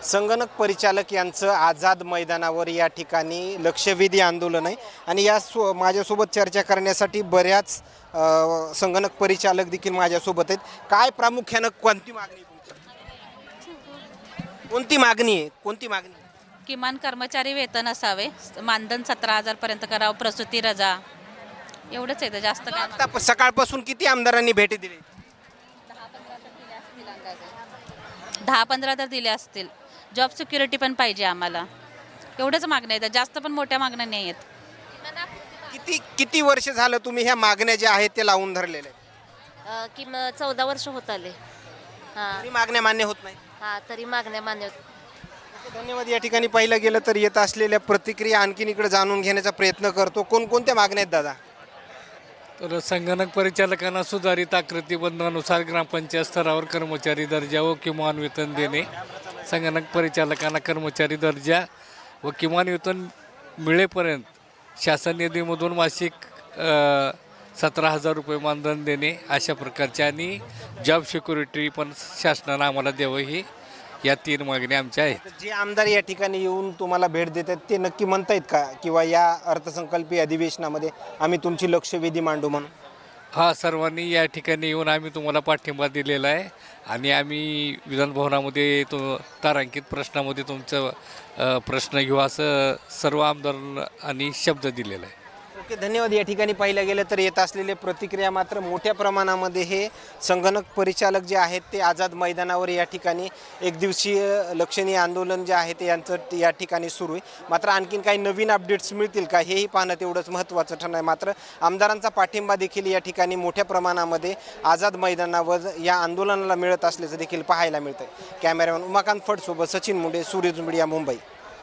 संगणक परिचालक यांचं आझाद मैदानावर या ठिकाणी लक्षवेधी आंदोलन आहे आणि माझ्यासोबत चर्चा करण्यासाठी बऱ्याच संगणक परिचालक देखील माझ्यासोबत आहेत. काय प्रामुख्यानं कोणती मागणी आहे तुमची? कोणती मागणी आहे? किमान कर्मचारी वेतन असावे, मानधन 17,000 पर्यंत करावं, प्रसूती रजा, एवढंच आहे. जास्त काय आता सकाळपासून किती आमदारांनी भेटी दिली? 10-15 तर दिले असतील. जॉब सिक्युरिटी पण पाहिजे आम्हाला, एवढंच मागण्या आहेत. जास्त पण मोठ्या मागण्या नाही आहेत. किती वर्ष झालं तुम्ही ह्या मागण्या ज्या आहेत ते लावून धरलेल्या आहेत? की 14 वर्ष होत आले. तरी मागण्या मान्य होत नाही. तरी मागण्या मान्य होत. धन्यवाद. या ठिकाणी पाहिलं गेलं तर येत असलेल्या प्रतिक्रिया आणखीन इकडे जाणून घेण्याचा प्रयत्न करतो. कोणकोणत्या मागण्या आहेत दादा? तर संगणक परिचालकांना सुधारित आकृतीबंधानुसार ग्रामपंचायत स्तरावर कर्मचारी दर्जा व किमान वेतन देणे, संगणक परिचालकांना कर्मचारी दर्जा व किमान वेतन मिळेपर्यंत शासन निधीमधून मासिक 17,000 रुपये मानधन देणे अशा प्रकारच्या, आणि जॉब सिक्युरिटी पण शासनानं आम्हाला द्यावं, ही या 3 मागण्या आमच्या आहेत. जे आमदार या ठिकाणी येऊन तुम्हाला भेट देतात ते नक्की म्हणतायत का किंवा या अर्थसंकल्पीय अधिवेशनामध्ये आम्ही तुमची लक्षवेधी मांडू म्हणून? सर्वांनी या ठिकाणी येऊन आम्ही तुम्हाला पाठिंबा दिलेला आहे आणि आम्ही विधानभवनामध्ये तारांकित प्रश्नामध्ये तुमचं प्रश्न घेऊ असं सर्व आमदारांनी शब्द दिलेला आहे. ओके, धन्यवाद. या ठिकाणी पाहिलं गेलं तर येत असलेले प्रतिक्रिया मात्र मोठ्या प्रमाणामध्ये हे संगणक परिचालक जे आहेत ते आझाद मैदानावर या ठिकाणी एक दिवसीय लक्षणीय आंदोलन जे आहे ते यांचं या ठिकाणी सुरू आहे. मात्र आणखीन काही नवीन अपडेट्स मिळतील का हेही पाहणं तेवढंच महत्त्वाचं ठरणार आहे. मात्र आमदारांचा पाठिंबा देखील या ठिकाणी मोठ्या प्रमाणामध्ये आझाद मैदानावर या आंदोलनाला मिळत असल्याचं देखील पाहायला मिळतं. Cameraman Umakant फडसोबत Sachin Munde, सूर्यज media, Mumbai.